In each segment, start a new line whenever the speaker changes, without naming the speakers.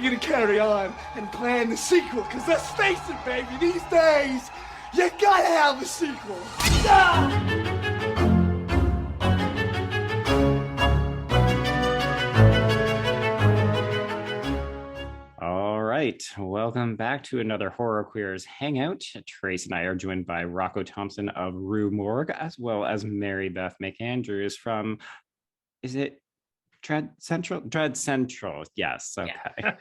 gonna carry on and plan the sequel? Because let's face it, baby, these days, you gotta have a sequel.
All right, welcome back to another Horror Queers Hangout. Trace and I are joined by Rocco Thompson of Rue Morgue, as well as Mary Beth McAndrews from, is it Dread Central? Dread Central, yes, okay.
Yeah.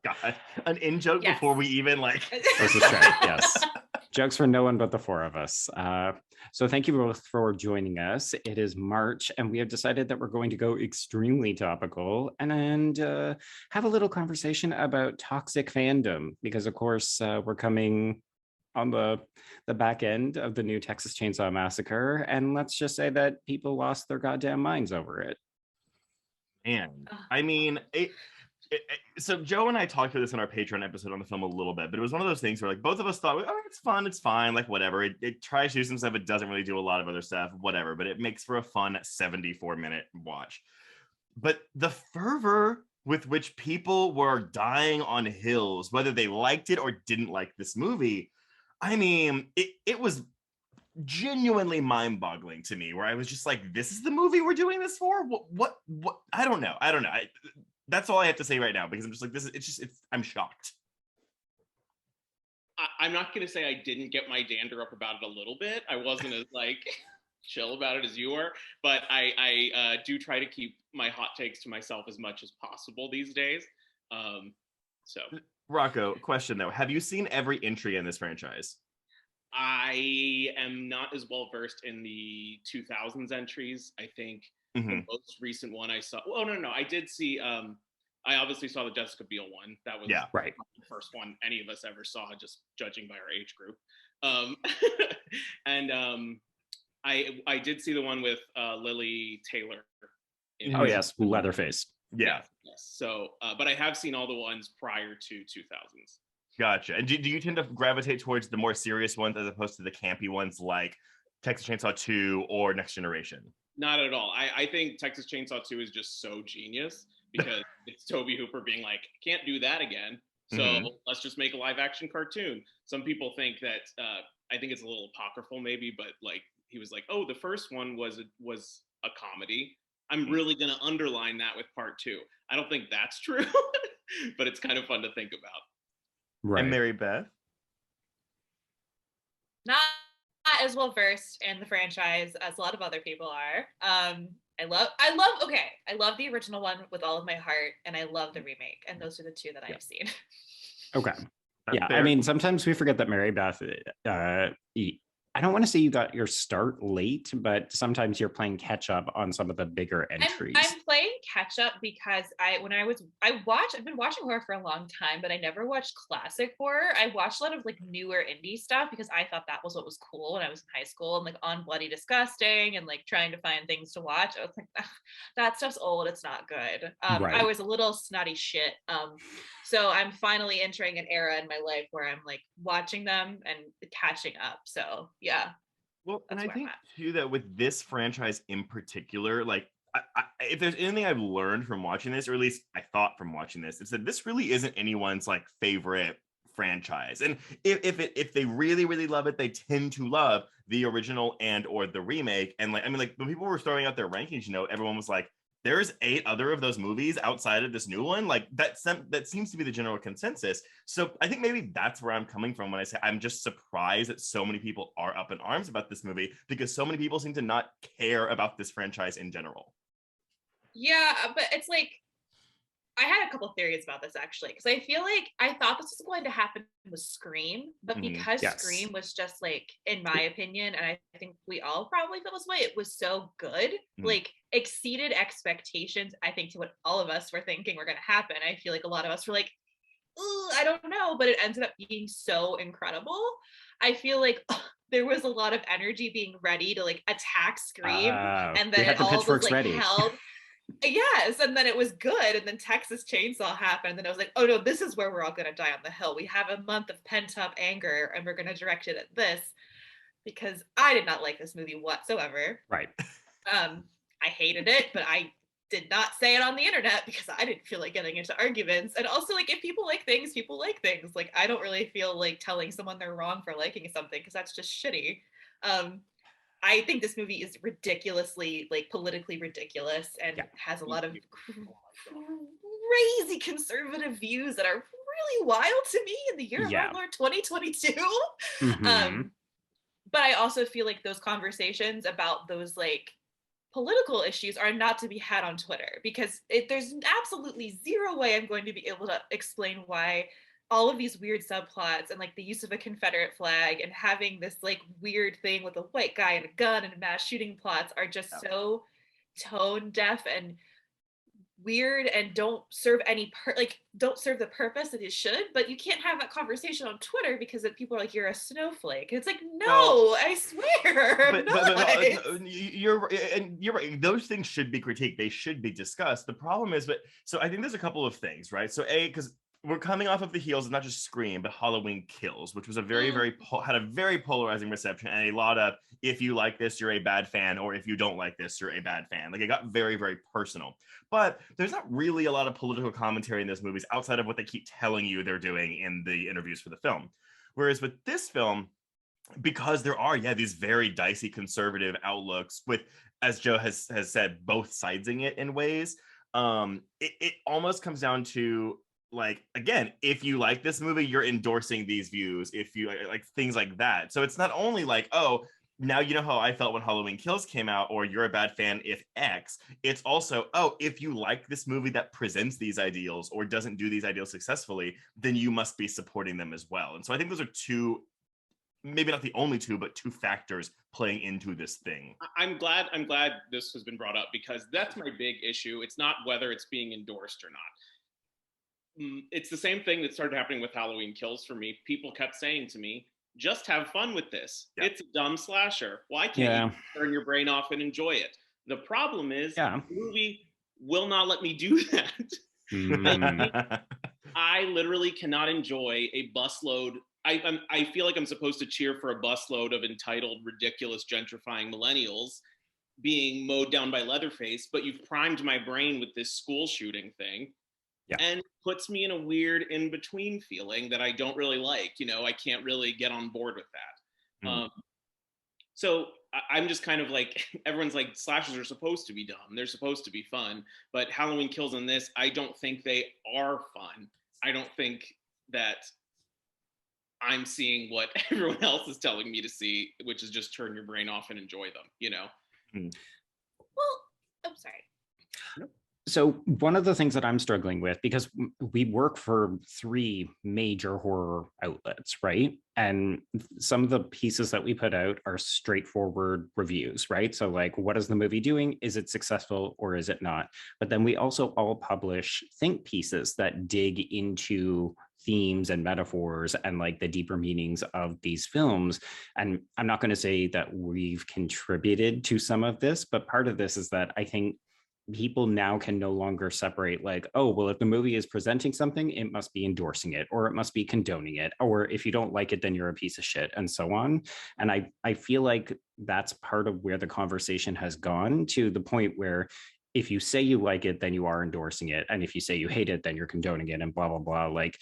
God, an in-joke before we even
This is true, yes. Jokes for no one but the four of us. So thank you both for joining us. It is March, and we have decided that we're going to go extremely topical and have a little conversation about Toxic Fandom, because of course we're coming on the back end of the new Texas Chainsaw Massacre, and let's just say that people lost their goddamn minds over it.
Man, I mean, so Joe and I talked about this in our Patreon episode on the film a little bit, but it was one of those things where both of us thought, oh, it's fun, it's fine, whatever. It tries to do some stuff, it doesn't really do a lot of other stuff, whatever, but it makes for a fun 74-minute watch. But the fervor with which people were dying on hills, whether they liked it or didn't like this movie, I mean, it was genuinely mind-boggling to me, where I was just like, this is the movie we're doing this for? What I don't know. That's all I have to say right now, because I'm just like, I'm shocked.
I'm not going to say I didn't get my dander up about it a little bit. I wasn't as chill about it as you were, but I do try to keep my hot takes to myself as much as possible these days. So
Rocco, question though, have you seen every entry in this franchise?
I am not as well versed in the 2000s entries. I think the most recent one I saw. Oh no, I did see. I obviously saw the Jessica Biel one. That was
right.
The first one any of us ever saw, just judging by our age group. And I did see the one with Lily Taylor.
Yes, Leatherface.
Yeah.
Yes. So, but I have seen all the ones prior to 2000s.
Gotcha. And do you tend to gravitate towards the more serious ones as opposed to the campy ones like Texas Chainsaw 2 or Next Generation?
Not at all. I think Texas Chainsaw 2 is just so genius because it's Tobe Hooper being like, can't do that again. So let's just make a live action cartoon. Some people think that, I think it's a little apocryphal maybe, but he was like, oh, the first one was a comedy. I'm really going to underline that with part 2. I don't think that's true, but it's kind of fun to think about.
Right. And Mary Beth?
Not as well versed in the franchise as a lot of other people are. I love the original one with all of my heart, and I love the remake, and those are the two that I've seen.
Okay. Yeah, I mean, sometimes we forget that Mary Beth, I don't want to say you got your start late, but sometimes you're playing catch up on some of the bigger entries.
I'm playing catch up because I've been watching horror for a long time, but I never watched classic horror. I watched a lot of newer indie stuff because I thought that was what was cool when I was in high school, and on Bloody Disgusting and trying to find things to watch. I was like, that stuff's old, it's not good. Right. I was a little snotty shit. So I'm finally entering an era in my life where I'm watching them and catching up. So yeah.
Well, and I think too that with this franchise in particular, if there's anything I've learned from watching this, or at least I thought from watching this, it's that this really isn't anyone's favorite franchise. And if they really, really love it, they tend to love the original and or the remake. And when people were throwing out their rankings, everyone was like, there's 8 other of those movies outside of this new one. That seems to be the general consensus. So I think maybe that's where I'm coming from when I say I'm just surprised that so many people are up in arms about this movie, because so many people seem to not care about this franchise in general.
Yeah, but it's I had a couple theories about this actually, because I feel I thought this was going to happen with Scream, but because Scream was just in my opinion, and I think we all probably feel this way, it was so good, exceeded expectations, I think, to what all of us were thinking were going to happen. I feel a lot of us were ooh, I don't know, but it ended up being so incredible. I feel there was a lot of energy being ready to attack Scream, and then it all was held. Yes, and then it was good, and then Texas Chainsaw happened, and then I was like, oh no, this is where we're all gonna die on the hill. We have a month of pent-up anger, and we're gonna direct it at this, because I did not like this movie whatsoever.
Right.
I hated it, but I did not say it on the internet because I didn't feel like getting into arguments. And also, like, if people like things, people like things. Like, I don't really feel like telling someone they're wrong for liking something because that's just shitty. I think this movie is ridiculously, like, politically ridiculous and has a lot of crazy conservative views that are really wild to me in the year of our Lord 2022. But I also feel like those conversations about those, like, political issues are not to be had on Twitter, because there's absolutely zero way I'm going to be able to explain why all of these weird subplots and, like, the use of a Confederate flag and having this, like, weird thing with a white guy and a gun and mass shooting plots are just so tone deaf and weird and don't serve don't serve the purpose that it should. But you can't have that conversation on Twitter because people are like, you're a snowflake. And it's like, no, I swear.
But you're right. Those things should be critiqued. They should be discussed. The problem is, so I think there's a couple of things, right? So because we're coming off of the heels of not just Scream, but Halloween Kills, which was a very, had a very polarizing reception, and a lot of, if you like this, you're a bad fan, or if you don't like this, you're a bad fan. Like, it got very, very personal. But there's not really a lot of political commentary in those movies outside of what they keep telling you they're doing in the interviews for the film. Whereas with this film, because there are, these very dicey conservative outlooks with, as Joe has said, both sidesing it in ways, it almost comes down to, like, again, if you like this movie, you're endorsing these views, if you like things like that. So it's not only like, oh, now you know how I felt when Halloween Kills came out, or you're a bad fan if X. It's also, oh, if you like this movie that presents these ideals or doesn't do these ideals successfully, then you must be supporting them as well. And so I think those are two, maybe not the only two, but two factors playing into this thing.
I'm glad this has been brought up, because that's my big issue. It's not whether it's being endorsed or not. It's the same thing that started happening with Halloween Kills for me. People kept saying to me, just have fun with this. It's a dumb slasher. Why can't you turn your brain off and enjoy it? The problem is the movie will not let me do that. I literally cannot enjoy a busload. I feel like I'm supposed to cheer for a busload of entitled, ridiculous, gentrifying millennials being mowed down by Leatherface, but you've primed my brain with this school shooting thing. And puts me in a weird in-between feeling that I don't really like. You know, I can't really get on board with that. So I'm just kind of like, everyone's like, slashers are supposed to be dumb. They're supposed to be fun. But Halloween Kills in this, I don't think they are fun. I don't think that I'm seeing what everyone else is telling me to see, which is just turn your brain off and enjoy them, you know?
Well, I'm sorry.
So one of the things that I'm struggling with, because we work for 3 major horror outlets, right? And some of the pieces that we put out are straightforward reviews, right? So, like, what is the movie doing? Is it successful or is it not? But then we also all publish think pieces that dig into themes and metaphors and, like, the deeper meanings of these films. And I'm not going to say that we've contributed to some of this, but part of this is that I think people now can no longer separate, like, oh, well, if the movie is presenting something, it must be endorsing it, or it must be condoning it, or if you don't like it, then you're a piece of shit, and so on. And I feel like that's part of where the conversation has gone, to the point where if you say you like it, then you are endorsing it, and if you say you hate it, then you're condoning it, and blah blah blah. Like,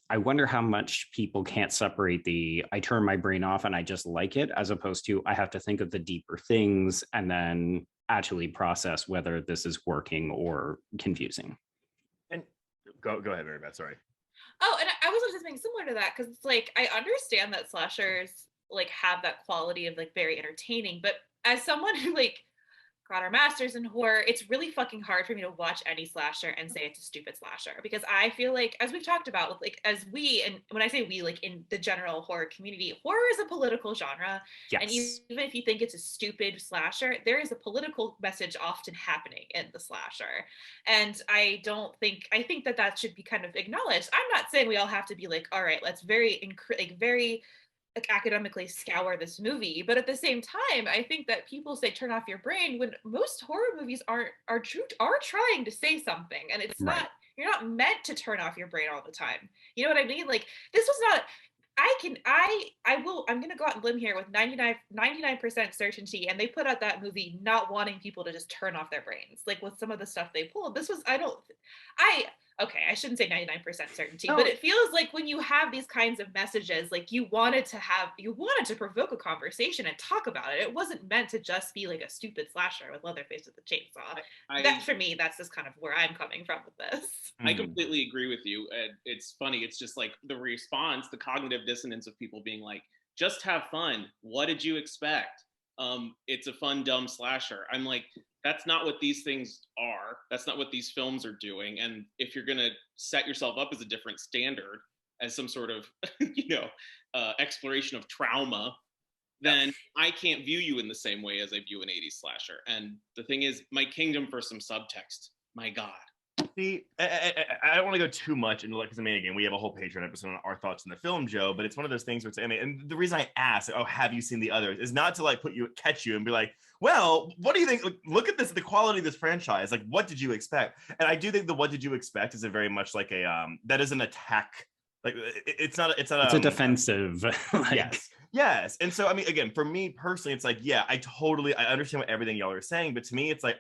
I wonder how much people can't separate the I turn my brain off and I just like it, as opposed to I have to think of the deeper things and then actually process whether this is working or confusing.
And go ahead, Mary Beth, sorry.
Oh, and I was just something similar to that, because it's like, I understand that slashers, like, have that quality of, like, very entertaining, but as someone who, like, got our master's in horror, it's really fucking hard for me to watch any slasher and say it's a stupid slasher, because I feel like, as we've talked about, with, like, as we, and when I say we, like, in the general horror community, horror is a political genre. And even if you think it's a stupid slasher, there is a political message often happening in the slasher. And I think that should be kind of acknowledged. I'm not saying we all have to be like, all right, let's very academically scour this movie, but at the same time, I think that people say turn off your brain when most horror movies are trying to say something, and it's not, you're not meant to turn off your brain all the time. You know what I mean? Like, this was not, I'm gonna go out and limb here with 99% certainty, and they put out that movie not wanting people to just turn off their brains. Like with some of the stuff they pulled, I shouldn't say 99% certainty, but it feels like when you have these kinds of messages, like you wanted to provoke a conversation and talk about it. It wasn't meant to just be like a stupid slasher with Leatherface with a chainsaw. That for me, that's just kind of where I'm coming from with this.
I completely agree with you. And it's funny. It's just like the response, the cognitive dissonance of people being like, just have fun. What did you expect? It's a fun, dumb slasher. I'm like, that's not what these things are. That's not what these films are doing. And if you're going to set yourself up as a different standard, as some sort of, exploration of trauma, then I can't view you in the same way as I view an 80s slasher. And the thing is, my kingdom for some subtext. My God.
See, I don't want to go too much into like, because again, we have a whole Patreon episode on our thoughts on the film, Joe. But it's one of those things where it's, and the reason I ask, have you seen the others, is not to like catch you and be like, well, what do you think? Look at this, the quality of this franchise. Like, what did you expect? And I do think the what did you expect is a very much like that is an attack. Like it's a
defensive.
Yes. And so, again, for me personally, it's like, yeah, I understand what everything y'all are saying, but to me, it's like,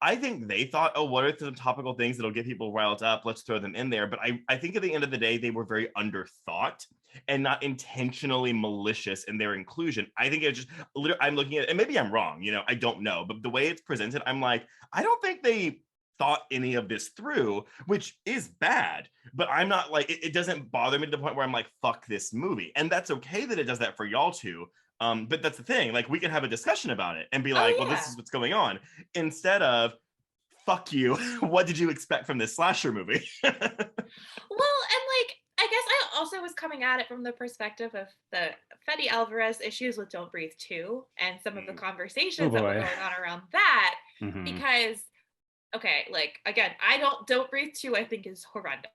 I think they thought, oh, what are some topical things that'll get people riled up? Let's throw them in there. But I think at the end of the day, they were very underthought and not intentionally malicious in their inclusion. I think it's just, I'm looking at it, and maybe I'm wrong, I don't know, but the way it's presented, I'm like, I don't think they thought any of this through, which is bad, but I'm not like, it doesn't bother me to the point where I'm like, fuck this movie. And that's okay that it does that for y'all too. But that's the thing, like we can have a discussion about it and be like, well, this is what's going on, instead of fuck you. What did you expect from this slasher movie?
Well, and like, I guess I also was coming at it from the perspective of the Fede Alvarez issues with Don't Breathe 2 and some of the conversations that were going on around that, because okay, like again, Don't Breathe 2 I think is horrendous.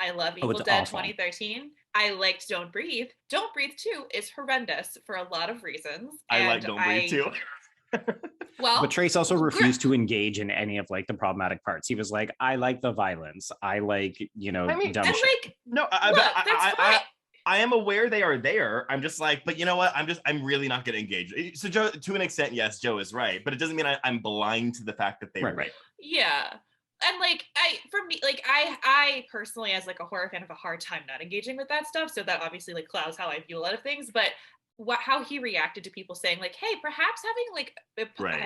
I love Evil Dead awful. 2013. I liked Don't Breathe. Don't Breathe 2 is horrendous for a lot of reasons.
I like Don't Breathe 2.
Well,
but Trace also refused to engage in any of like the problematic parts. He was like, I like the violence. I like, dumb shit.
Like,
no, I am aware they are there. I'm just like, but you know what? I'm really not going to engage. So Joe, to an extent, yes, Joe is right, but it doesn't mean I'm blind to the fact that they're right.
Yeah. And like, I personally, as like a horror fan, have a hard time not engaging with that stuff. So that obviously like clouds how I view a lot of things, but how he reacted to people saying like, hey, perhaps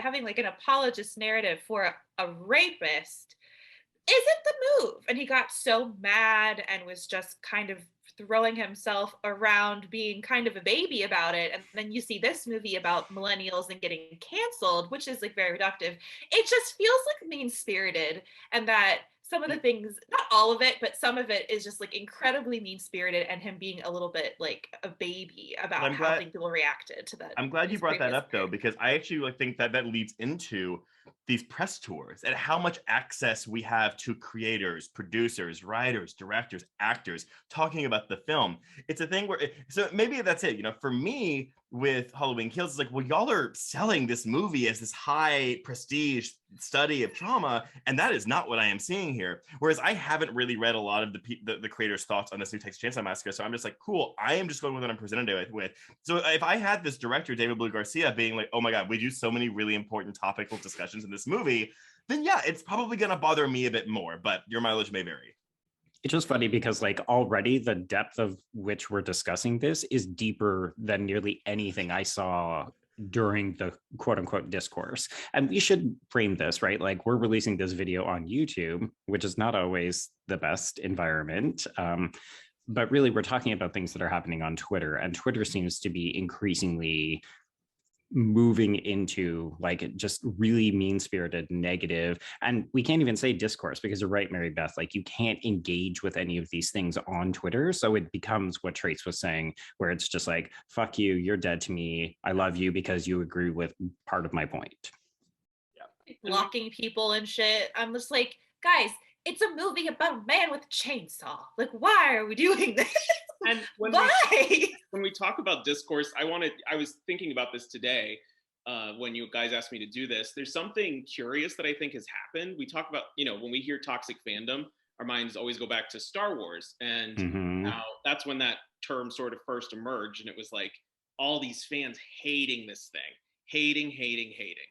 having like an apologist narrative for a rapist isn't the move. And he got so mad and was just kind of throwing himself around being kind of a baby about it. And then you see this movie about millennials and getting canceled, which is like very reductive. It just feels like mean-spirited, and that some of the things, not all of it, but some of it is just like incredibly mean-spirited, and him being a little bit like a baby about how people reacted to that.
I'm glad you brought that up though, because I actually like think that leads into these press tours and how much access we have to creators, producers, writers, directors, actors talking about the film. It's a thing where, so maybe that's it. For me with Halloween Kills, it's like, well, y'all are selling this movie as this high prestige study of trauma, and that is not what I am seeing here. Whereas I haven't really read a lot of the creators' thoughts on this new Texas Chainsaw Massacre, so I'm just like, cool, I am just going with what I'm presented with. So if I had this director, David Blue Garcia, being like, oh my God, we do so many really important topical discussions in this movie, then yeah, it's probably going to bother me a bit more, but your mileage may vary.
It's just funny because like already the depth of which we're discussing this is deeper than nearly anything I saw during the quote unquote discourse. And we should frame this, right? Like we're releasing this video on YouTube, which is not always the best environment. But really we're talking about things that are happening on Twitter, and Twitter seems to be increasingly moving into like just really mean-spirited, negative, and we can't even say discourse, because you're right, Mary Beth, like you can't engage with any of these things on Twitter, so it becomes what Trace was saying, where it's just like, fuck you, you're dead to me, I love you because you agree with part of my point.
Blocking people and shit. I'm just like, guys, it's a movie about a man with a chainsaw. Like, why are we doing this?
And when we talk about discourse, I was thinking about this today when you guys asked me to do this. There's something curious that I think has happened. We talk about, when we hear toxic fandom, our minds always go back to Star Wars, and
Mhm.
now that's when that term sort of first emerged, and it was like all these fans hating this thing, hating.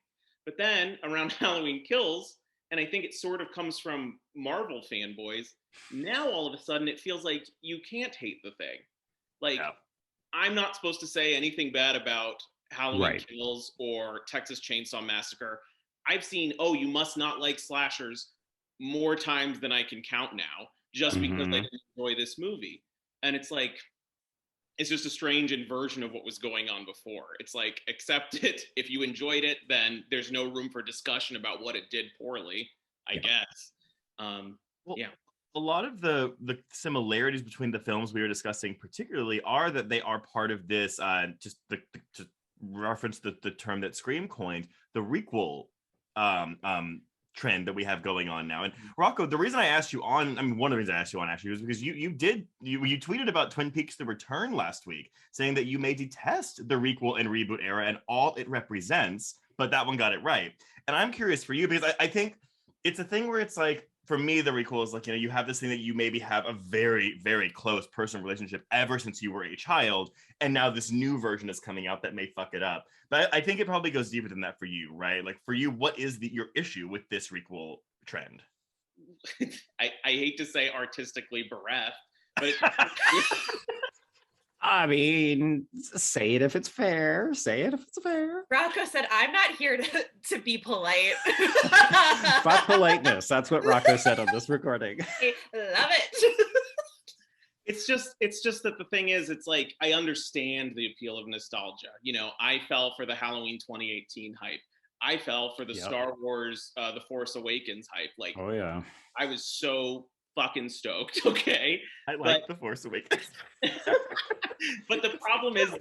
But then around Halloween Kills, and I think it sort of comes from Marvel fanboys, now all of a sudden it feels like you can't hate the thing. Like,
Yeah.
I'm not supposed to say anything bad about Halloween
Right.
Kills or Texas Chainsaw Massacre. I've seen, oh, you must not like slashers more times than I can count now, just because I
Mhm.
didn't enjoy this movie. And it's like, it's just a strange inversion of what was going on before. It's like, accept it. If you enjoyed it, then there's no room for discussion about what it did poorly, I
Yeah.
guess.
Well,
Yeah.
a lot of the similarities between the films we were discussing, particularly, are that they are part of this. Just to reference the term that Scream coined, the requel trend that we have going on now. And Rocco, the reason I asked you on, I mean, one of the reasons I asked you on actually was because you tweeted about Twin Peaks: The Return last week, saying that you may detest the requel and reboot era and all it represents, but that one got it right. And I'm curious for you, because I think it's a thing where it's like, for me, the requel is like, you know, you have this thing that you maybe have a very, very close personal relationship ever since you were a child, and now this new version is coming out that may fuck it up. But I think it probably goes deeper than that for you, right? Like, for you, what is your issue with this requel trend?
I hate to say artistically bereft, but
I mean, say it if it's fair. Say it if it's fair.
Rocco said, I'm not here to be polite.
Fuck politeness. That's what Rocco said on this recording.
I love it.
it's just that the thing is, it's like, I understand the appeal of nostalgia. You know, I fell for the Halloween 2018 hype. I fell for the
Yep.
Star Wars The Force Awakens hype. Like,
Oh yeah.
I was so fucking stoked. Okay.
I like The Force Awakens.
But the problem is,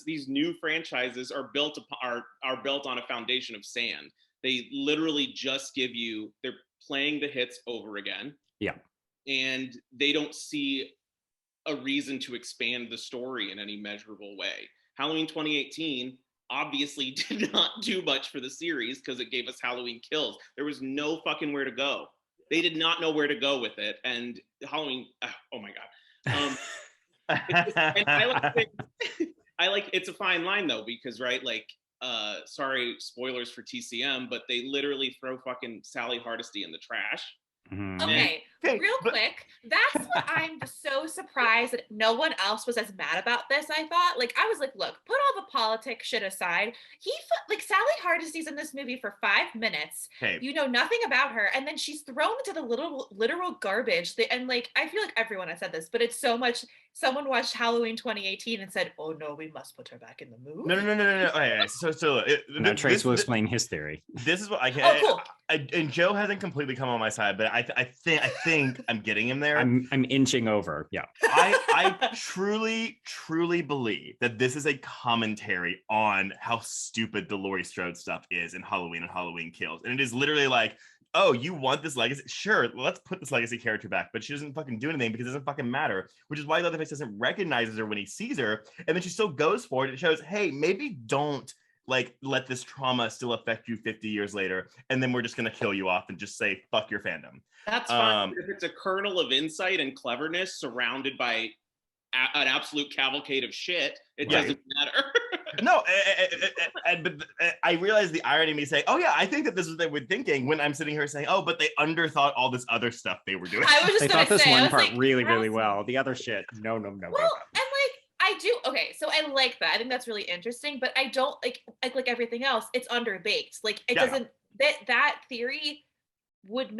these new franchises are built on a foundation of sand. They literally just they're playing the hits over again.
Yeah.
And they don't see a reason to expand the story in any measurable way. Halloween 2018 obviously did not do much for the series because it gave us Halloween Kills. There was no fucking where to go. They did not know where to go with it. And Halloween, oh my God. And I like it's a fine line though, because right, like, sorry, spoilers for TCM, but they literally throw fucking Sally Hardesty in the trash.
Mhm.
Okay, real quick, that's what I'm so surprised that no one else was as mad about this. I thought, like, I was like, look, put all the politics shit aside. Like, Sally Hardesty's in this movie for 5 minutes.
Okay.
You know nothing about her, and then she's thrown into the literal garbage. And like, I feel like everyone has said this, but it's so much. Someone watched Halloween 2018 and said, "Oh no, we must put her back in the movie."
No. Okay, so
Now Trace will explain his theory.
This is what I can.
Oh, cool.
And Joe hasn't completely come on my side, but I think I'm getting him there.
I'm inching over. Yeah.
I truly believe that this is a commentary on how stupid the Laurie Strode stuff is in Halloween and Halloween Kills. And it is literally like, oh, you want this legacy? Sure, let's put this legacy character back, but she doesn't fucking do anything because it doesn't fucking matter, which is why Leatherface doesn't recognize her when he sees her, and then she still goes for it. It shows, hey, maybe don't like let this trauma still affect you 50 years later, and then we're just gonna kill you off and just say fuck your fandom.
That's fine. If it's a kernel of insight and cleverness surrounded by an absolute cavalcade of shit, it doesn't matter.
No, but I realize the irony of me saying, oh yeah, I think that this is what they were thinking, when I'm sitting here saying, oh, but they underthought all this other stuff they were doing.
I was just
They
gonna
thought this
say, I
one
was
part
like,
really well. The other shit, no.
Well, and like, I do, okay, so I like that. I think that's really interesting, but I don't like everything else, it's underbaked. Like, it doesn't, that theory would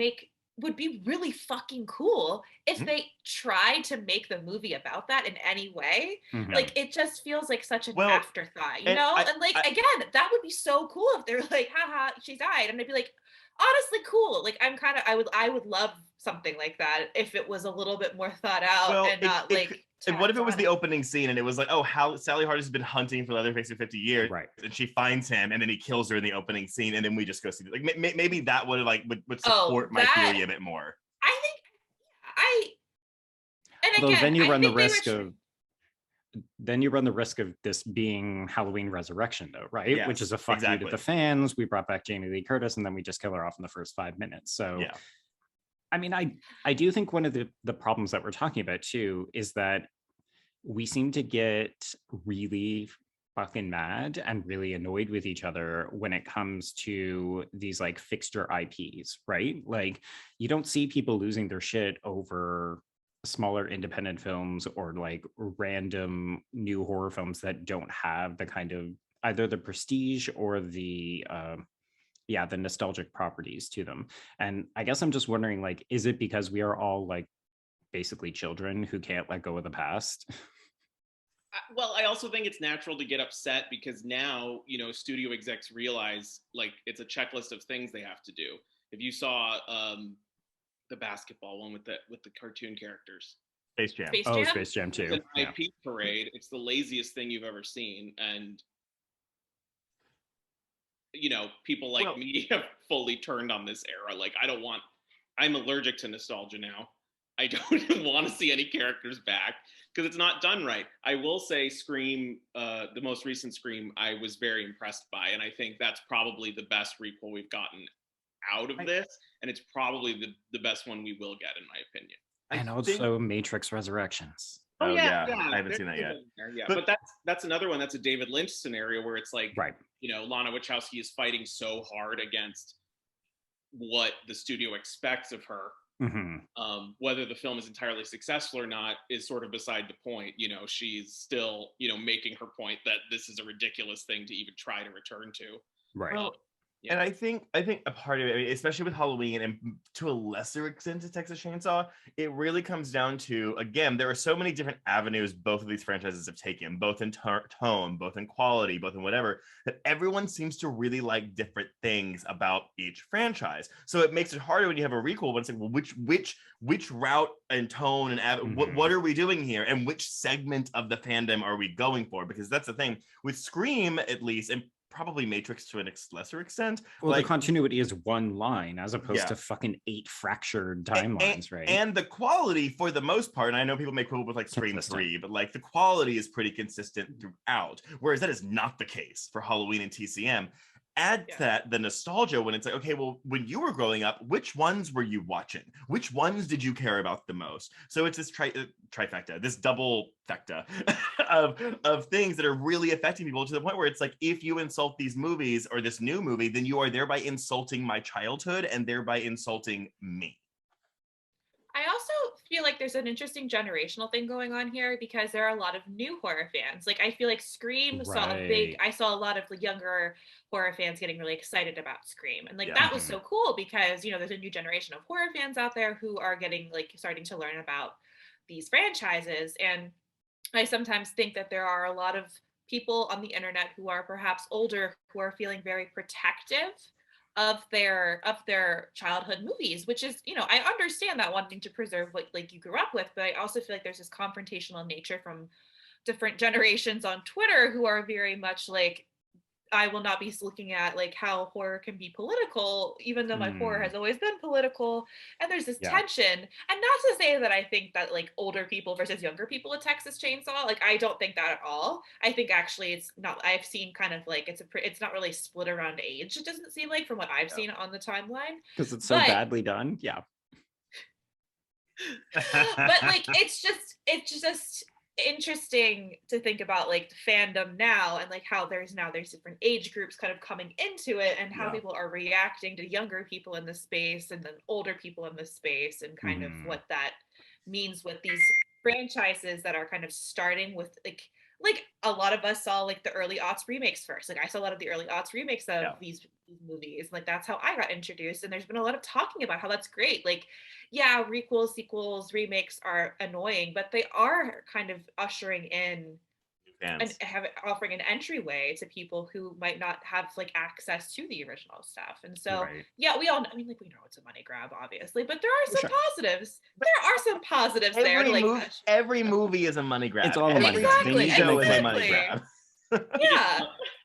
be really fucking cool if they tried to make the movie about that in any way.
Mhm.
Like, it just feels like such an afterthought, you know? And like, again, that would be so cool if they're like, haha, she died. And I'd be like, honestly, cool. Like, I would love something like that if it was a little bit more thought out and not like.
And what if it was the opening scene and it was like, oh, how Sally Hardest has been hunting for Leatherface for 50 years,
right? And
she finds him, and then he kills her in the opening scene, and then we just go see. Like, maybe that would support my theory a bit more.
I think, and
although
again,
then you run the risk of. Then you run the risk of this being Halloween Resurrection, though, right?
Yes,
which is a fuck you to the fans. We brought back Jamie Lee Curtis, and then we just kill her off in the first 5 minutes. So.
Yeah.
I mean, I do think one of the problems that we're talking about too is that we seem to get really fucking mad and really annoyed with each other when it comes to these like fixture IPs, right? Like you don't see people losing their shit over smaller independent films or like random new horror films that don't have the kind of either the prestige or the the nostalgic properties to them. And I guess I'm just wondering, like, is it because we are all like basically children who can't let go of the past?
Well, I also think it's natural to get upset because now, you know, studio execs realize like it's a checklist of things they have to do. If you saw the basketball one with the cartoon characters,
Space Jam.
Space
Oh,
Jam?
Space Jam
it's
too.
an
Yeah.
IP parade. It's the laziest thing you've ever seen, and you know, people like me have fully turned on this era. Like, I'm allergic to nostalgia now. I don't want to see any characters back because it's not done right. I will say Scream, the most recent Scream, I was very impressed by. And I think that's probably the best requel we've gotten out of this. And it's probably the best one we will get, in my opinion.
And also Matrix Resurrections.
Oh yeah, I haven't seen that yet.
Yeah, but that's another one. That's a David Lynch scenario where it's like,
right,
you know, Lana Wachowski is fighting so hard against what the studio expects of her.
Mm-hmm.
Whether the film is entirely successful or not is sort of beside the point. You know, she's still, you know, making her point that this is a ridiculous thing to even try to return to.
Right.
Well, and I think a part of it, especially with Halloween and to a lesser extent to Texas Chainsaw, it really comes down to, again, there are so many different avenues both of these franchises have taken, both in tone, both in quality, both in whatever, that everyone seems to really like different things about each franchise. So it makes it harder when you have a requel, but it's like, well, which route and tone and what are we doing here? And which segment of the fandom are we going for? Because that's the thing with Scream, at least, and probably Matrix to a lesser extent.
Well,
like,
the continuity is one line as opposed to fucking 8 fractured timelines, right?
And the quality, for the most part, and I know people make quibble with like Scream 3, but like the quality is pretty consistent throughout. Whereas that is not the case for Halloween and TCM. Add to that the nostalgia when it's like, okay, well, when you were growing up, which ones were you watching? Which ones did you care about the most? So it's this trifecta, this double fecta of things that are really affecting people to the point where it's like, if you insult these movies or this new movie, then you are thereby insulting my childhood and thereby insulting me.
I also feel like there's an interesting generational thing going on here because there are a lot of new horror fans. Like I feel like Scream I saw a lot of the younger horror fans getting really excited about Scream. And like that was so cool because, you know, there's a new generation of horror fans out there who are getting like starting to learn about these franchises. And I sometimes think that there are a lot of people on the internet who are perhaps older who are feeling very protective of their childhood movies, which is, you know, I understand that wanting to preserve what like you grew up with, but I also feel like there's this confrontational nature from different generations on Twitter who are very much like, I will not be looking at like how horror can be political, even though my horror has always been political. And there's this tension. And not to say that I think that like older people versus younger people with Texas Chainsaw, like I don't think that at all. I think actually it's not, I've seen kind of like, it's not really split around age. It doesn't seem like from what I've seen on the timeline.
Because it's so badly done. Yeah.
But like, it's just interesting to think about like the fandom now and like how there's different age groups kind of coming into it and how people are reacting to younger people in the space and then older people in the space and kind of what that means with these franchises that are kind of starting with like a lot of us saw like the early aughts remakes first. Like I saw a lot of the early aughts remakes of these movies. Like that's how I got introduced. And there's been a lot of talking about how that's great. Like, yeah, requels, sequels, remakes are annoying, but they are kind of ushering in and offering an entryway to people who might not have like access to the original stuff. And so yeah, we all know, I mean, like we know it's a money grab, obviously, but there are some positives. There are some positives there. Like
every movie is a money grab.
It's all a money grab.
Any show is a money grab.
Yeah.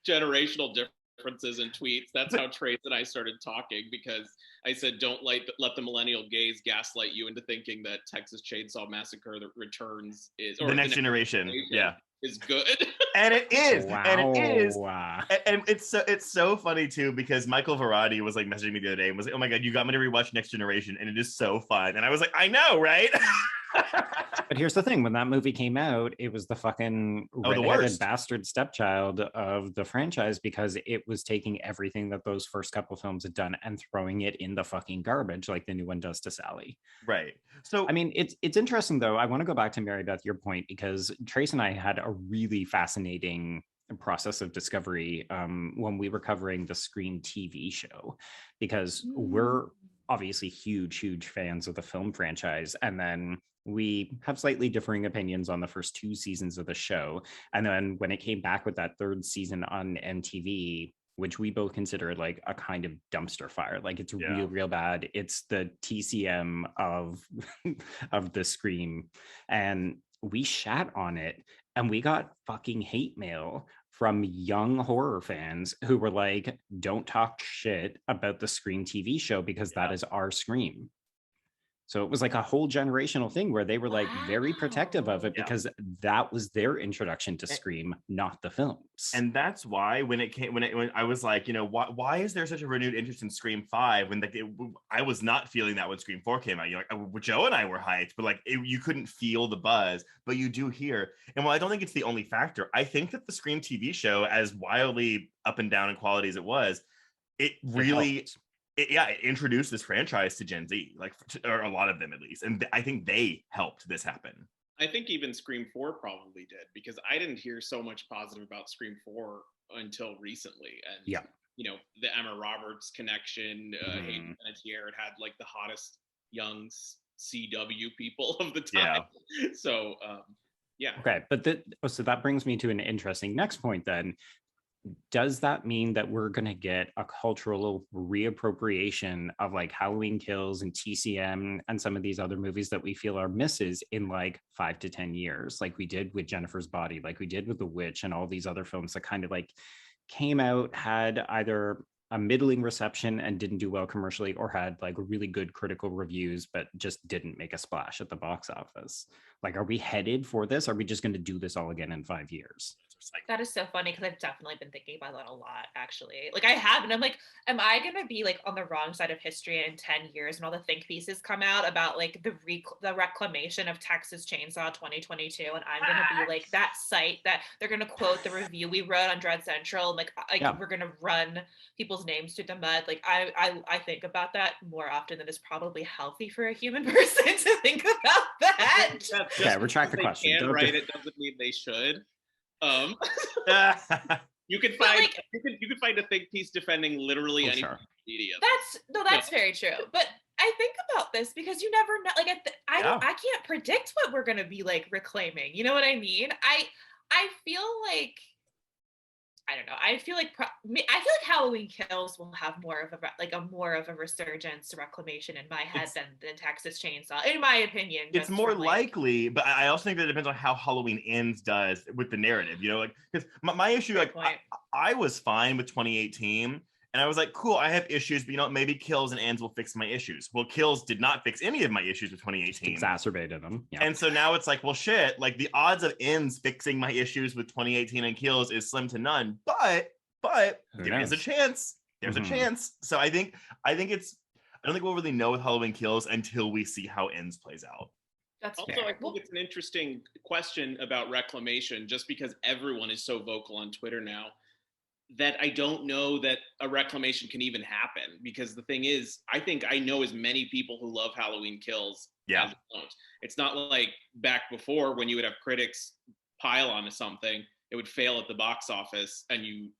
Generational differences in tweets. That's how Trace and I started talking, because I said, don't let the millennial gaze gaslight you into thinking that Texas Chainsaw Massacre: The Returns is, or
the next generation. Yeah.
is good.
And it is,
Wow.
and it's so funny too, because Michael Verratti was like messaging me the other day and was like, "Oh my god, you got me to rewatch Next Generation, and it is so fun." And I was like, "I know, right?"
But here's the thing: when that movie came out, it was the fucking redheaded
worst.
bastard stepchild of the franchise, because it was taking everything that those first couple films had done and throwing it in the fucking garbage, like the new one does to Sally.
Right. So
I mean, it's interesting though. I want to go back to Mary Beth, your point, because Trace and I had a really fascinating process of discovery when we were covering the Scream TV show, because we're obviously huge fans of the film franchise, and then we have slightly differing opinions on the first 2 seasons of the show. And then when it came back with that 3rd season on MTV, which we both consider like a kind of dumpster fire, like it's real bad. It's the TCM of of the Scream, and we shat on it, and we got fucking hate mail from young horror fans who were like, "Don't talk shit about the Scream TV show, because that is our Scream." So it was like a whole generational thing where they were like very protective of it, because that was their introduction to Scream, not the films.
And that's why when I was like, you know, why is there such a renewed interest in Scream 5 when I was not feeling that when Scream 4 came out. You're like, Joe and I were hyped, but like you couldn't feel the buzz, but you do hear. And while I don't think it's the only factor, I think that the Scream TV show, as wildly up and down in quality as it was, it really it introduced this franchise to Gen Z, like, or a lot of them at least, and I think they helped this happen.
I think even Scream 4 probably did, because I didn't hear so much positive about Scream 4 until recently. And you know, the Emma Roberts connection, Hayden Panettiere, it had like the hottest young CW people of the time. So
okay, but so that brings me to an interesting next point then. Does that mean that we're going to get a cultural reappropriation of like Halloween Kills and TCM and some of these other movies that we feel are misses in like 5 to 10 years, like we did with Jennifer's Body, like we did with The Witch, and all these other films that kind of like came out, had either a middling reception and didn't do well commercially, or had like really good critical reviews but just didn't make a splash at the box office? Like, are we headed for this? Are we just going to do this all again in 5 years?
That is so funny, because I've definitely been thinking about that a lot, actually. Like, I have, and I'm like, am I gonna be like on the wrong side of history in 10 years when all the think pieces come out about like the reclamation of Texas Chainsaw 2022, and I'm gonna be like that site that they're gonna quote the review we wrote on Dread Central, and like we're gonna run people's names through the mud. Like, I think about that more often than is probably healthy for a human person to think about that.
Okay, retract the question.
It doesn't mean they should. You can find you can find a think piece defending literally any media.
That's very true. But I think about this because you never know. Like, I can't predict what we're gonna be like reclaiming. You know what I mean? I feel like, I don't know. I feel like Halloween Kills will have more of a resurgence reclamation in my head than Texas Chainsaw, in my opinion.
It's more likely, but I also think that it depends on how Halloween Ends does with the narrative. You know, like, because my issue, like, I was fine with 2018. And I was like, cool, I have issues, but you know what? Maybe Kills and Ends will fix my issues. Well, Kills did not fix any of my issues with 2018.
Just exacerbated them. Yeah.
And so now it's like, well, shit, like the odds of Ends fixing my issues with 2018 and Kills is slim to none. But there is a chance. There's a chance. So I don't think we'll really know with Halloween Kills until we see how Ends plays out.
That's
also
fair.
I think it's an interesting question about reclamation, just because everyone is so vocal on Twitter now, that I don't know that a reclamation can even happen. Because the thing is, I think I know as many people who love Halloween Kills as don't. It's not like back before when you would have critics pile onto something, it would fail at the box office and you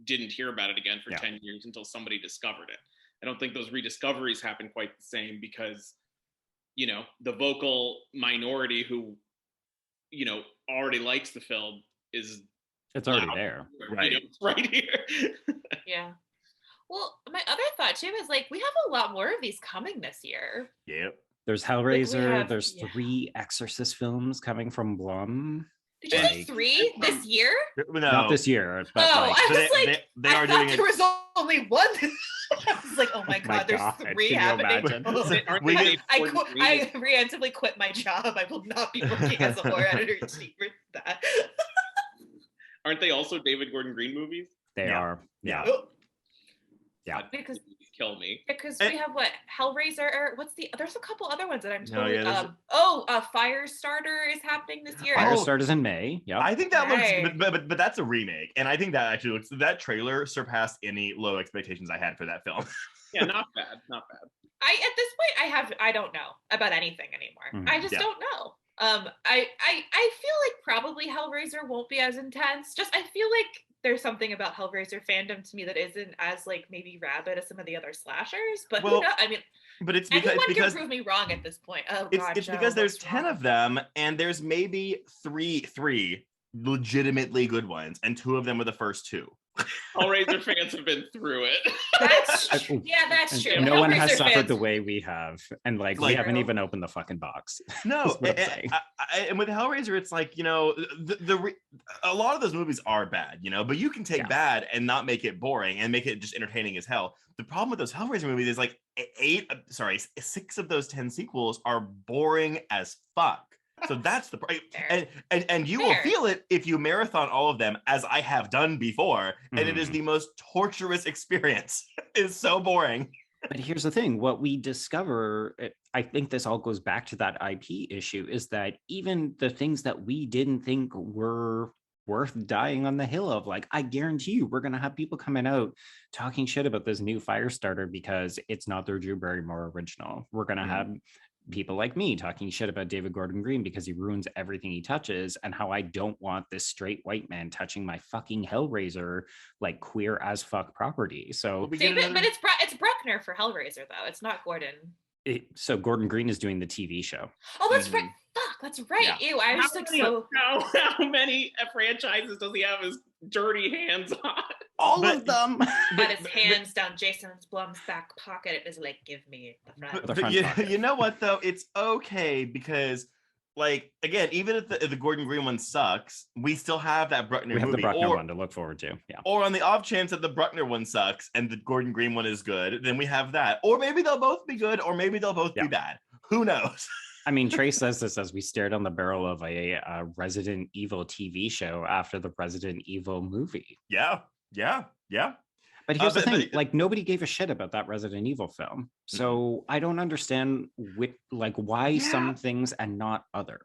didn't hear about it again for 10 years until somebody discovered it. I don't think those rediscoveries happen quite the same, because, you know, the vocal minority who, you know, already likes the film it's
already there.
Right.
You know, it's right here.
Yeah. Well, my other thought too is like, we have a lot more of these coming this year.
Yep.
There's Hellraiser. There's 3 Exorcist films coming from Blum.
Did you say 3 this year?
No.
Not this year. But
they are doing
there was only one. I was like, oh my god, there's 3 happening. I preemptively quit my job. I will not be working as a horror editor-in-chief for that.
Aren't they also David Gordon Green movies?
They are. Yeah. Yeah.
Because
kill me.
Because we have what Hellraiser or there's a couple other ones that I'm totally Firestarter is happening this year.
Firestarter's in May. Yeah.
I think that looks but that's a remake. And I think that actually looks that trailer surpassed any low expectations I had for that film.
Yeah, not bad. Not bad.
At this point I don't know about anything anymore. I just don't know. I feel like probably Hellraiser won't be as intense. Just I feel like there's something about Hellraiser fandom to me that isn't as like maybe rabid as some of the other slashers. But who knows? I mean,
but it's
anyone can prove me wrong at this point. Oh God,
it's because there's 10 of them, and there's maybe three legitimately good ones, and 2 of them were the first 2.
Hellraiser fans have been through it.
That's true. Yeah, that's true.
No one has suffered the way we have, and like we haven't even opened the fucking box.
No, and with Hellraiser, it's like, you know, a lot of those movies are bad, you know, but you can take bad and not make it boring and make it just entertaining as hell. The problem with those Hellraiser movies is like 6 of those 10 sequels are boring as fuck. So that's the and you will feel it if you marathon all of them, as I have done before, and it is the most torturous experience. It's so boring.
But here's the thing: what we discover, I think this all goes back to that IP issue, is that even the things that we didn't think were worth dying on the hill of, like, I guarantee you, we're gonna have people coming out talking shit about this new Firestarter because it's not their Drew Barrymore original. We're gonna have people like me talking shit about David Gordon Green because he ruins everything he touches, and how I don't want this straight white man touching my fucking Hellraiser like queer as fuck property. So
but it's Bruckner for Hellraiser though. It's not Gordon.
So Gordon Green is doing the TV show.
Oh, that's right. Fuck, that's right. Yeah. Ew, I was
how many franchises does he have his dirty hands on?
All of them.
But his hands down Jason Blum's back pocket. It is like, give me the front.
You know what though? It's okay because, like, again, even if the Gordon Green one sucks, we still have that Bruckner movie.
We have the Bruckner one to look forward to. Yeah.
Or on the off chance that the Bruckner one sucks and the Gordon Green one is good, then we have that. Or maybe they'll both be good, or maybe they'll both be bad. Who knows?
I mean, Trey says this as we stared on the barrel of a Resident Evil TV show after the Resident Evil movie.
Yeah.
But here's the thing, like, nobody gave a shit about that Resident Evil film. So I don't understand why some things and not other.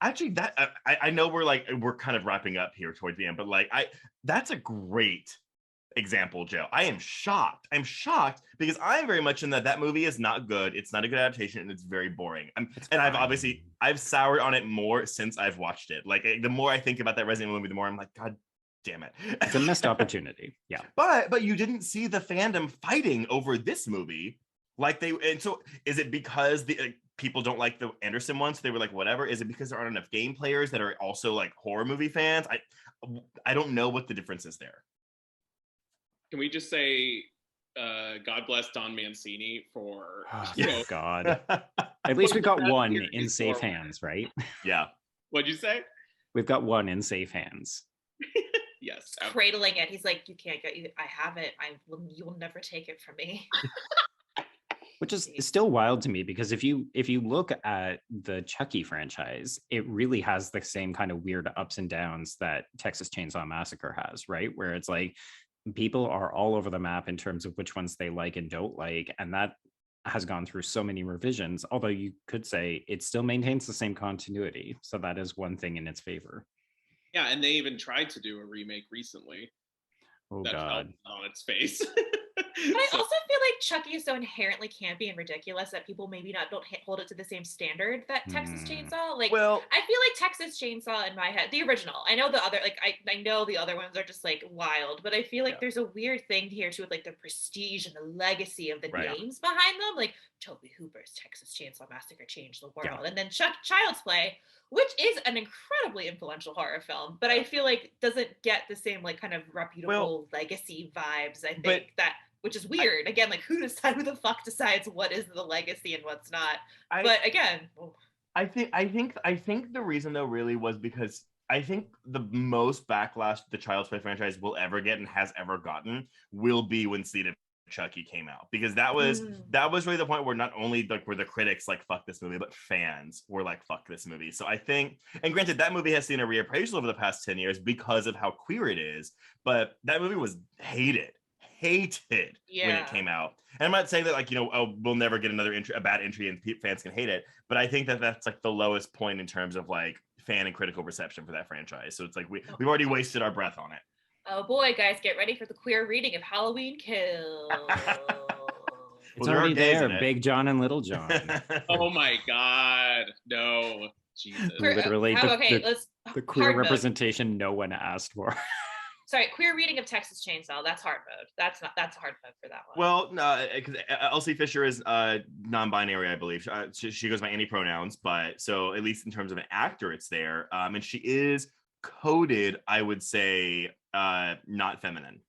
I know we're kind of wrapping up here towards the end, but
that's a great example, Joe. I'm shocked because I'm very much in that movie is not good. It's not a good adaptation, and it's very boring. I've soured on it more since I've watched it. Like, the more I think about that Resident Evil movie, the more I'm like, God damn it.
It's a missed opportunity. Yeah.
But you didn't see the fandom fighting over this movie and so is it because the people don't like the Anderson one, so they were like, whatever? Is it because there aren't enough game players that are also like horror movie fans? I don't know what the difference is there.
Can we just say God bless Don Mancini for
God. At least we got one in safe hands, right?
Yeah.
What'd you say?
We've got one in safe hands.
Yes.
Cradling it. He's like, you can't get I have it. You will never take it from me.
Which is still wild to me, because if you look at the Chucky franchise, it really has the same kind of weird ups and downs that Texas Chainsaw Massacre has, right? Where it's like people are all over the map in terms of which ones they like and don't like, and that has gone through so many revisions, although you could say it still maintains the same continuity. So that is one thing in its favor.
Yeah, and they even tried to do a remake recently.
Oh,
that
God.
fell on its face.
But I also feel like Chucky is so inherently campy and ridiculous that people maybe don't hold it to the same standard that Texas Chainsaw. Like,
well,
I feel like Texas Chainsaw in my head, the original. I know the other, like, I know the other ones are just like wild, but I feel like there's a weird thing here too with like the prestige and the legacy of the names behind them. Like Tobe Hooper's Texas Chainsaw Massacre changed the world, and then Child's Play, which is an incredibly influential horror film, but I feel like doesn't get the same like kind of reputable legacy vibes. I think which is weird. Again, like who the fuck decides what is the legacy and what's not? But again,
I think the reason though really was because I think the most backlash the Child's Play franchise will ever get and has ever gotten will be when Cedar Chucky came out, because that was really the point where not only like were the critics like fuck this movie, but fans were like fuck this movie. So I think, and granted that movie has seen a reappraisal over the past 10 years because of how queer it is, but that movie was hated when it came out. And I'm not saying that like, you know, oh, we'll never get another a bad entry and fans can hate it, but I think that that's like the lowest point in terms of like fan and critical reception for that franchise. So it's like we've already wasted our breath on it.
Oh boy, guys, get ready for the queer reading of Halloween Kills.
It's already there, Big John and Little John.
Oh my God, no. Jesus.
Literally
let's
the queer representation no one asked for.
Sorry, queer reading of Texas Chainsaw. That's hard mode. That's hard mode for that one.
Well, no, because Elsie Fisher is non-binary, I believe. She goes by any pronouns, but so at least in terms of an actor, it's there. And she is coded, I would say, not feminine.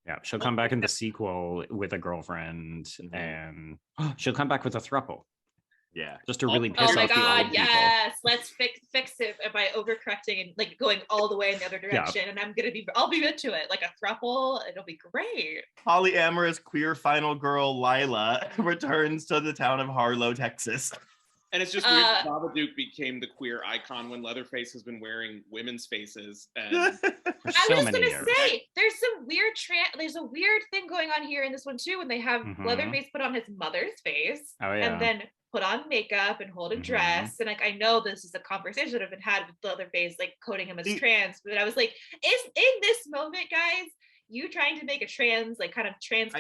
Yeah, she'll come back in the sequel with a girlfriend, and she'll come back with a throuple.
Yeah,
just to really piss off the old people.
Yes, let's fix it by overcorrecting and like going all the way in the other direction. Yeah. And I'll be into it, like a throuple. It'll be great.
Polyamorous queer final girl Lila returns to the town of Harlow, Texas.
And it's just weird that Babadook became the queer icon when Leatherface has been wearing women's faces. And
I was just gonna say, there's a weird thing going on here in this one too, when they have Leatherface put on his mother's face, and then put on makeup and hold a dress. And like, I know this is a conversation that have been had with Leatherface, like coding him as trans, but I was like, is in this moment, guys, you trying to make a trans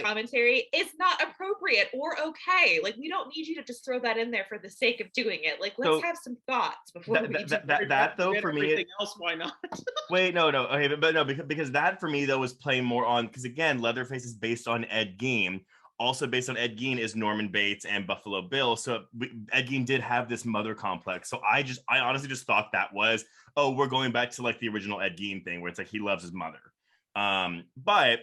commentary is not appropriate or okay. Like, we don't need you to just throw that in there for the sake of doing it. Like, let's have some thoughts before we
that though for me.
Everything else, why not?
Wait, no, okay, but no, because that for me though was playing more on, because again, Leatherface is based on Ed Gein. Also based on Ed Gein is Norman Bates and Buffalo Bill. So Ed Gein did have this mother complex. So I honestly just thought that was, oh, we're going back to like the original Ed Gein thing where it's like he loves his mother. But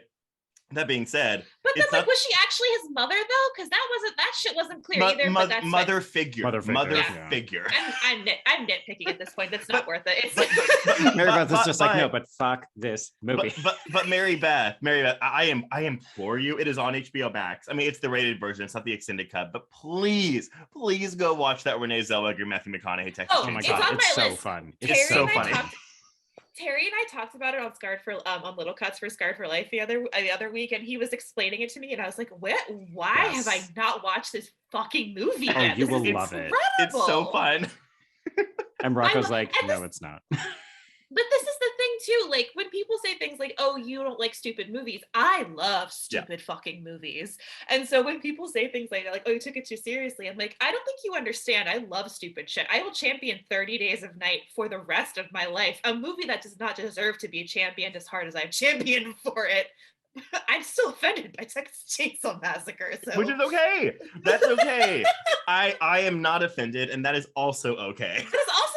that being said,
but that's like, was she actually his mother though? Because that shit wasn't clear either. But that's
mother figure. Figure.
I'm nitpicking at this point. That's not worth it.
Mary Beth is just like, no, but fuck this movie.
But Mary Beth, I implore you. It is on HBO Max. I mean, it's the rated version. It's not the extended cut. But please go watch that Renee Zellweger, Matthew McConaughey Texas.
Oh my God, it's so fun.
It's so funny.
Terry and I talked about it on Little Cuts for Scarred for Life the other week, and he was explaining it to me, and I was like, "What? Why have I not watched this fucking movie yet?
Oh, you will love it.
It's so fun."
And Rocco's like, "No, it's not."
But this is the thing too, like when people say things like, "Oh, you don't like stupid movies," I love stupid fucking movies. And so when people say things like, "Oh, you took it too seriously," I'm like, I don't think you understand. I love stupid shit. I will champion 30 Days of Night for the rest of my life. A movie that does not deserve to be championed as hard as I've championed for it. I'm still offended by Texas Chainsaw Massacre. So.
Which is okay. That's okay. I am not offended, and that is also okay.
That is also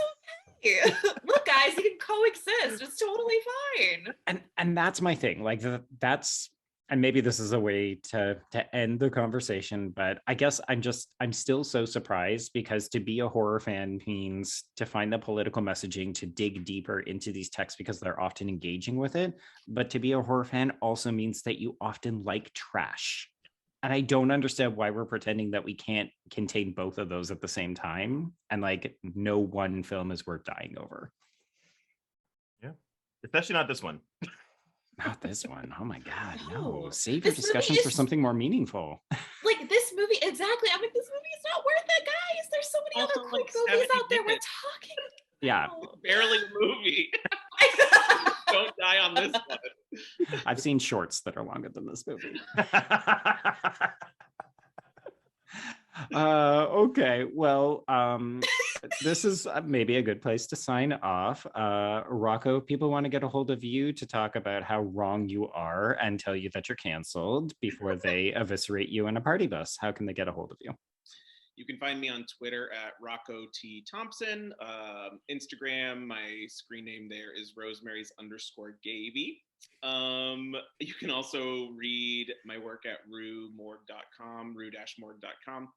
look, guys, you can coexist. It's totally fine.
And that's my thing. Like that's, and maybe this is a way to end the conversation, but I guess I'm still so surprised, because to be a horror fan means to find the political messaging, to dig deeper into these texts because they're often engaging with it. But to be a horror fan also means that you often like trash. And I don't understand why we're pretending that we can't contain both of those at the same time. And like, no one film is worth dying over.
Yeah, especially not this one.
Not this one. Oh my God, no. Save your discussions for something more meaningful.
Like this movie, exactly. I'm like, this movie is not worth it, guys. There's so many other cool movies out there we're talking about.
Yeah.
Barely a movie. Don't die on this one.
I've seen shorts that are longer than this movie. Okay, well, this is maybe a good place to sign off. Rocco, people want to get a hold of you to talk about how wrong you are and tell you that you're canceled before they eviscerate you in a party bus. How can they get a hold of you?
You can find me on Twitter at Rocco T. Thompson. Instagram, my screen name there is Rosemary's_Gaby. You can also read my work at ruemorgue.com, rue-morgue.com.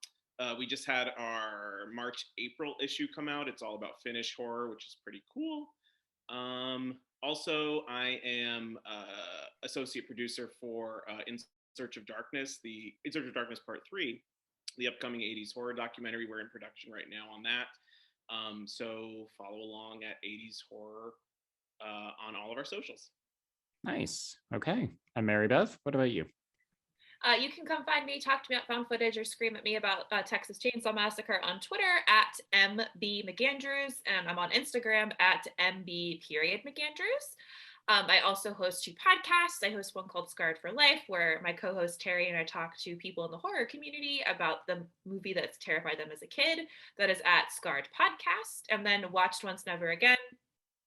We just had our March-April issue come out. It's all about Finnish horror, which is pretty cool. Also, I am associate producer for Search of Darkness, In Search of Darkness Part 3, the upcoming 80s horror documentary. We're in production right now on that. So follow along at 80s horror on all of our socials.
Nice. Okay. And Mary Beth, what about you?
You can come find me, talk to me about found footage, or scream at me about Texas Chainsaw Massacre on Twitter at MB McAndrews, and I'm on Instagram at MB.McAndrews. I also host 2 podcasts. I host one called Scarred for Life, where my co-host Terry and I talk to people in the horror community about the movie that's terrified them as a kid. That is at Scarred Podcast. And then Watched Once Never Again,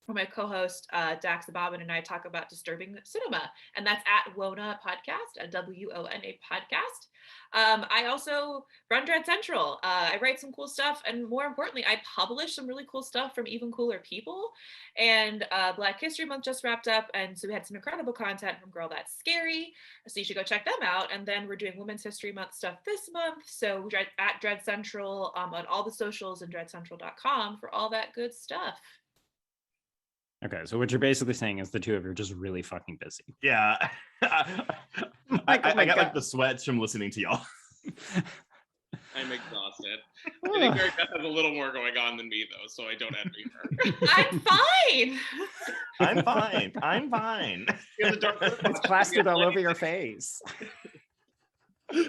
where my co-host Dax Bobbin and I talk about disturbing cinema, and that's at WONA Podcast, a WONA podcast. I also run Dread Central. I write some cool stuff, and more importantly, I publish some really cool stuff from even cooler people. And Black History Month just wrapped up, and so we had some incredible content from Girl That's Scary, so you should go check them out. And then we're doing Women's History Month stuff this month, so at Dread Central on all the socials and dreadcentral.com for all that good stuff.
Okay, so what you're basically saying is the two of you are just really fucking busy.
Yeah. I got like the sweats from listening to y'all.
I'm exhausted. I think Mary Beth has a little more going on than me, though, so I don't envy her.
I'm fine.
I'm fine.
It's plastered all over your face. All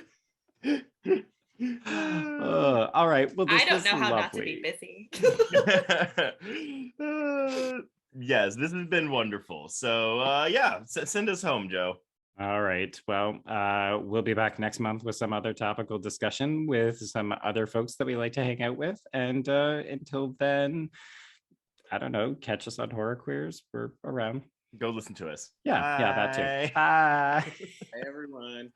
right. Well,
I don't know how not to be busy.
Yes, this has been wonderful. So send us home, Joe.
All right. Well, we'll be back next month with some other topical discussion with some other folks that we like to hang out with. And until then, I don't know, catch us on Horror Queers. We're around.
Go listen to us.
Yeah,
Bye.
yeah, that too. Bye.
Hey, everyone.